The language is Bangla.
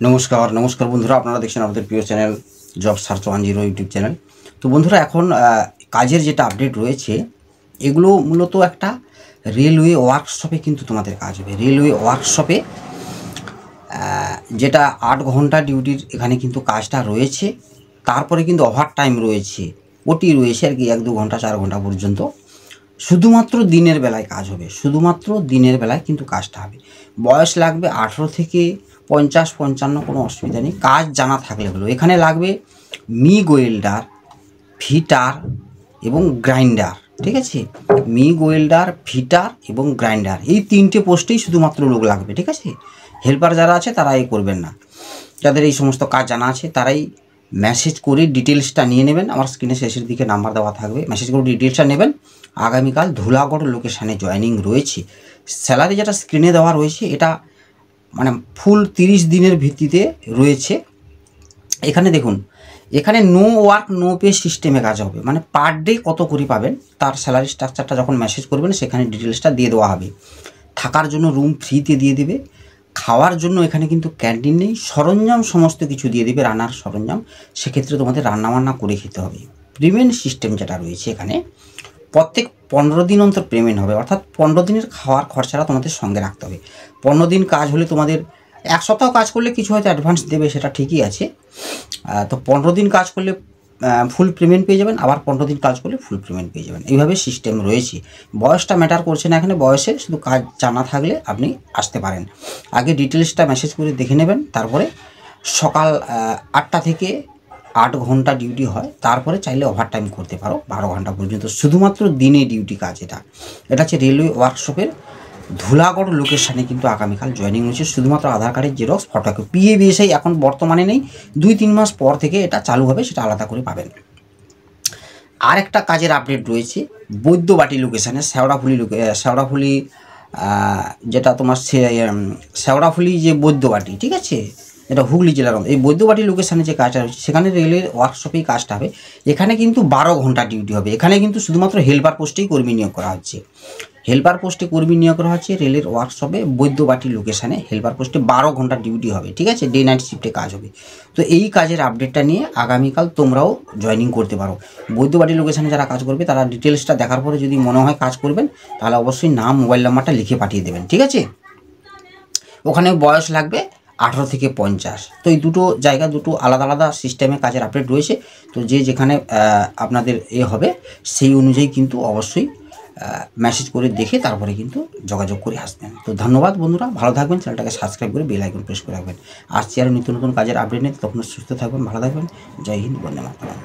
নমস্কার নমস্কার বন্ধুরা, আপনারা দেখছেন আমাদের প্রিয় channel job search 10 YouTube channel. তো বন্ধুরা, এখন কাজের যেটা আপডেট রয়েছে, এগুলো মূলত একটা রেলওয়ে ওয়ার্কশপে কিন্তু তোমাদের কাজ হবে। রেলওয়ে ওয়ার্কশপে যেটা 8 ঘন্টা ডিউটির এখানে কিন্তু কাজটা রয়েছে। তারপরে কিন্তু ওভার টাইম রয়েছে, ওটি রয়েছে আর কি, 1-2 ঘন্টা 4 ঘন্টা পর্যন্ত। শুধুমাত্র দিনের বেলায় কাজ হবে, শুধুমাত্র দিনের বেলায় কিন্তু কাজটা হবে। বয়স লাগবে 18 থেকে 50-55, কোনো অসুবিধা নেই, কাজ জানা থাকলে হলো। এখানে লাগবে মিগ ওয়েল্ডার, ফিটার এবং গ্রাইন্ডার, ঠিক আছে? মিগ ওয়েল্ডার, ফিটার এবং গ্রাইন্ডার, এই 3টে পোস্টেই শুধুমাত্র লোক লাগবে, ঠিক আছে? হেল্পার যারা আছে তারা এই করবেন না। যাদের এই সমস্ত কাজ জানা আছে তারাই মেসেজ করে ডিটেলসটা নিয়ে নেবেন। আমার স্ক্রিনে শেষের দিকে নাম্বার দেওয়া থাকবে, মেসেজ করে ডিটেলসটা নেবেন। আগামীকাল ধুলাগড় লোকেশানে জয়েনিং রয়েছে। স্যালারি যেটা স্ক্রিনে দেওয়া রয়েছে, এটা মানে ফুল 30 দিনের ভিত্তিতে রয়েছে। এখানে দেখুন, এখানে নো ওয়ার্ক নো পে সিস্টেমে কাজ হবে, মানে পার ডে কত করে পাবেন তার স্যালারি স্ট্রাকচারটা যখন মেসেজ করবেন সেখানে ডিটেলসটা দিয়ে দেওয়া হবে। থাকার জন্য রুম ফ্রিতে দিয়ে দেবে। খাওয়ার জন্য এখানে কিন্তু ক্যান্টিন নেই, সরঞ্জাম সমস্ত কিছু দিয়ে দেবে, রান্নার সরঞ্জাম। সেক্ষেত্রে তোমাদের রান্নাবান্না করে খেতে হবে। পেমেন্ট সিস্টেম যেটা রয়েছে এখানে, প্রত্যেক 15 দিন অন্তর পেমেন্ট হবে, অর্থাৎ 15 দিনের খাওয়ার খরচাটা তোমাদের সঙ্গে রাখতে হবে। 15 দিন কাজ হলে তোমাদের 1 সপ্তাহ কাজ করলে কিছু হয়তো অ্যাডভান্স দেবে, সেটা ঠিকই আছে। তো 15 দিন কাজ করলে ফুল পেমেন্ট পেয়ে যাবেন, আবার 15 দিন কাজ করলে ফুল পেমেন্ট পেয়ে যাবেন। এইভাবে সিস্টেম রয়েছে। বয়সটা ম্যাটার করছে না এখানে, বয়সে শুধু কাজ জানা থাকলে আপনি আসতে পারেন। আগে ডিটেলসটা মেসেজ করে দেখে নেবেন, তারপরে সকাল 8টা থেকে 8 ঘন্টা ডিউটি হয়, তারপরে চাইলে ওভার টাইম করতে পারো 12 ঘন্টা পর্যন্ত। শুধুমাত্র দিনে ডিউটি কাজ। এটা হচ্ছে রেলওয়ে ওয়ার্কশপের ধুলাগড় লোকেশানে কিন্তু আগামীকাল জয়েনিং হচ্ছে। শুধুমাত্র আধার কার্ডের জেরক্স, ফটোকপি। পিএবিএসআই এখন বর্তমানে নেই, 2-3 মাস পর থেকে এটা চালু হবে, সেটা আলাদা করে পাবেন। আর একটা কাজের আপডেট রয়েছে বৈদ্যবাটি লোকেশানে, শেওড়াফুলি যেটা তোমার শেওড়াফুলি যে বৈদ্যবাটি, ঠিক আছে, এটা হুগলি জেলার মধ্যে। এই বৈদ্যবাটি লোকেশানে যে কাজটা রয়েছে সেখানে রেলের ওয়ার্কশপেই কাজটা হবে। এখানে কিন্তু 12 ঘন্টা ডিউটি হবে। এখানে কিন্তু শুধুমাত্র হেল্পার পোস্টেই কর্মী নিয়োগ করা হচ্ছে। হেল্পার পোস্টে কর্মী নিয়োগ করা হচ্ছে রেলের ওয়ার্কশপে বৈদ্যবাটি লোকেশানে। হেল্পার পোস্টে 12 ঘন্টা ডিউটি হবে, ঠিক আছে? ডে নাইট শিফটে কাজ হবে। তো এই কাজের আপডেটটা নিয়ে আগামীকাল তোমরাও জয়েনিং করতে পারো। বৈদ্যবাটি লোকেশানে যারা কাজ করবে তারা ডিটেলসটা দেখার পরে যদি মনে হয় কাজ করবেন, তাহলে অবশ্যই নাম, মোবাইল নাম্বারটা লিখে পাঠিয়ে দেবেন, ঠিক আছে? ওখানে বয়স লাগবে 18 থেকে 50। তো এই দুটো জায়গা, দুটো আলাদা আলাদা সিস্টেমে কাজের আপডেট রয়েছে। তো যে যেখানে আপনাদের হবে সেই অনুযায়ী কিন্তু অবশ্যই মেসেজ করে দেখে তারপরে কিন্তু যোগাযোগ করে আসবেন। তো ধন্যবাদ বন্ধুরা, ভালো থাকবেন, চ্যানেলটাকে সাবস্ক্রাইব করে বেল আইকন প্রেস করে রাখবেন। আসছি আরও নিত্য নতুন কাজের আপডেট নিয়ে। তখন সুস্থ থাকবেন, ভালো থাকবেন। জয় হিন্দ, বন্দে মাতরম।